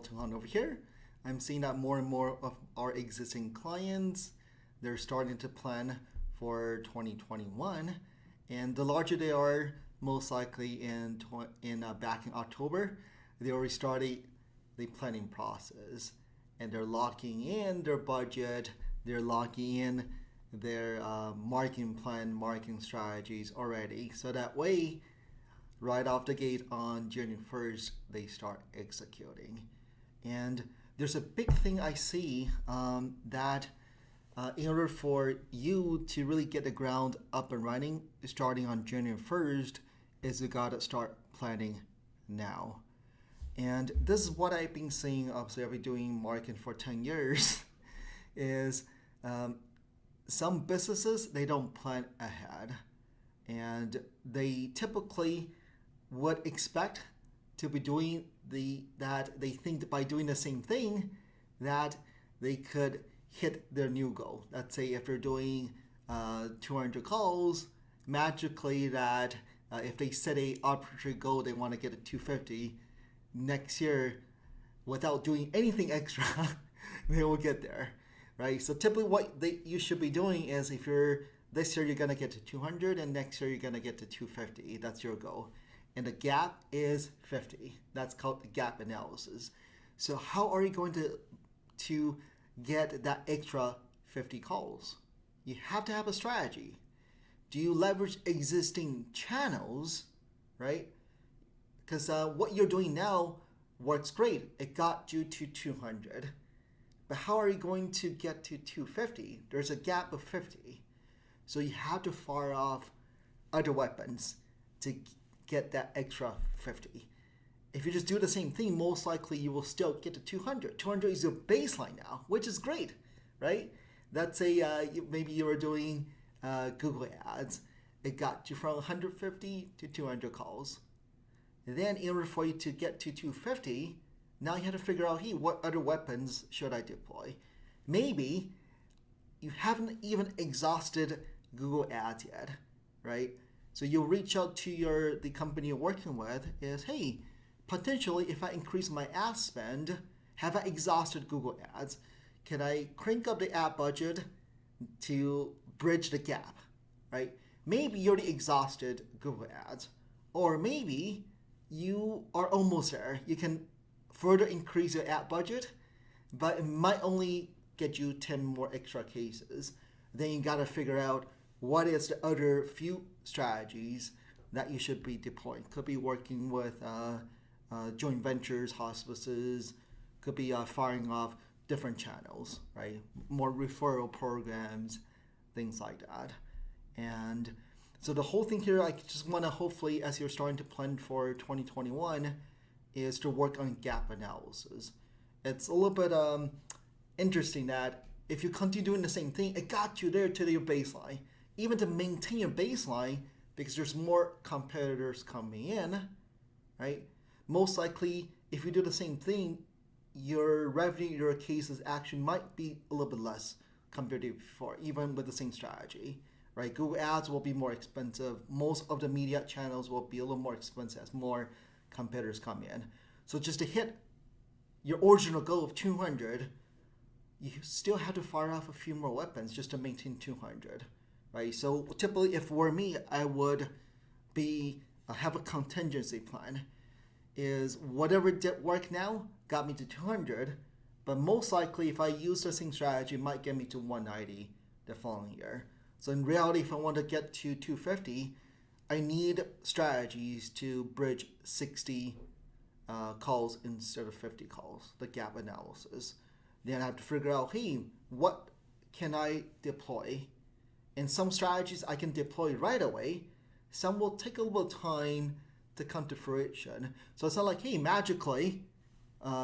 Tuhan over here. I'm seeing that more and more of our existing clients, they're starting to plan for 2021. And the larger they are, most likely back in October, they already started the planning process. And they're locking in their budget, they're locking in their marketing plan, marketing strategies already. So that way, right off the gate on January 1st, they start executing. And there's a big thing I see that in order for you to really get the ground up and running, starting on January 1st, is you gotta start planning now. And this is what I've been seeing. Obviously, I've been doing marketing for 10 years, is some businesses, they don't plan ahead. And they typically would expect to be doing that they think that by doing the same thing that they could hit their new goal. Let's say if they're doing 200 calls, magically that if they set a arbitrary goal, they want to get to 250 next year without doing anything extra, they will get there, right? So typically what you should be doing is if this year you're going to get to 200 and next year you're going to get to 250, that's your goal. And the gap is 50. That's called the gap analysis. So how are you going to get that extra 50 calls? You have to have a strategy. Do you leverage existing channels, right? Because what you're doing now works great. It got you to 200. But how are you going to get to 250? There's a gap of 50. So you have to fire off other weapons to get that extra 50. If you just do the same thing, most likely you will still get to 200. 200 is your baseline now, which is great, right? Let's say maybe you were doing Google Ads. It got you from 150 to 200 calls. Then in order for you to get to 250, now you have to figure out, hey, what other weapons should I deploy? Maybe you haven't even exhausted Google Ads yet, right? So you'll reach out to the company you're working with is, hey, potentially if I increase my ad spend, have I exhausted Google Ads? Can I crank up the ad budget to bridge the gap, right? Maybe you already exhausted Google Ads, or maybe you are almost there. You can further increase your ad budget, but it might only get you 10 more extra cases. Then you gotta figure out what is the other few strategies that you should be deploying. Could be working with joint ventures, hospices, could be firing off different channels, right? More referral programs, things like that. And so the whole thing here, I just want to hopefully, as you're starting to plan for 2021, is to work on gap analysis. It's a little bit interesting that if you continue doing the same thing, it got you there to your baseline. Even to maintain your baseline, because there's more competitors coming in, right? Most likely, if you do the same thing, your revenue, your cases actually might be a little bit less compared to before, even with the same strategy, right? Google Ads will be more expensive. Most of the media channels will be a little more expensive as more competitors come in. So just to hit your original goal of 200, you still have to fire off a few more weapons just to maintain 200, right? So typically, if were me, I would have a contingency plan. Is whatever did work now got me to 200, but most likely if I use the same strategy, it might get me to 190 the following year. So in reality, if I want to get to 250, I need strategies to bridge 60 calls instead of 50 calls, the gap analysis. Then I have to figure out, hey, what can I deploy? And some strategies I can deploy right away. Some will take a little time to come to fruition. So it's not like, hey, magically,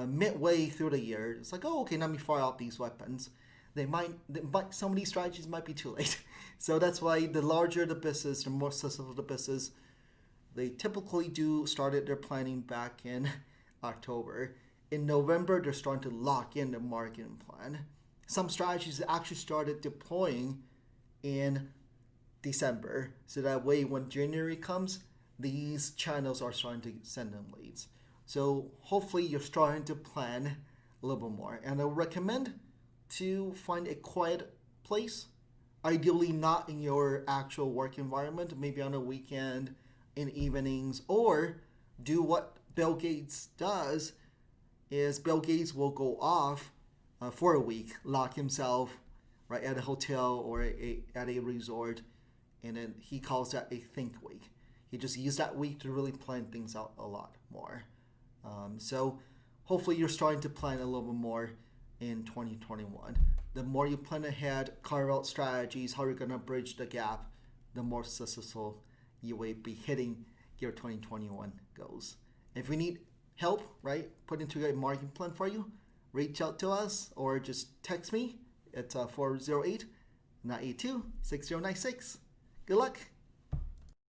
midway through the year, it's like, oh, okay, let me fire out these weapons. Some of these strategies might be too late. So that's why the larger the business, the more successful the business, they typically do started their planning back in October. In November, they're starting to lock in the marketing plan. Some strategies actually started deploying in December. So that way, when January comes, these channels are starting to send them leads. So hopefully you're starting to plan a little bit more. And I recommend to find a quiet place, ideally not in your actual work environment, maybe on a weekend, in evenings, or do what Bill Gates does is Bill Gates will go off for a week, lock himself right at a hotel or at a resort, and then he calls that a think week. He just used that week to really plan things out a lot more. So hopefully you're starting to plan a little bit more in 2021. The more you plan ahead, carve out strategies, how you're going to bridge the gap, the more successful you will be hitting your 2021 goals. If we need help, right, putting together a marketing plan for you, reach out to us or just text me at 408 982 6096. Good luck.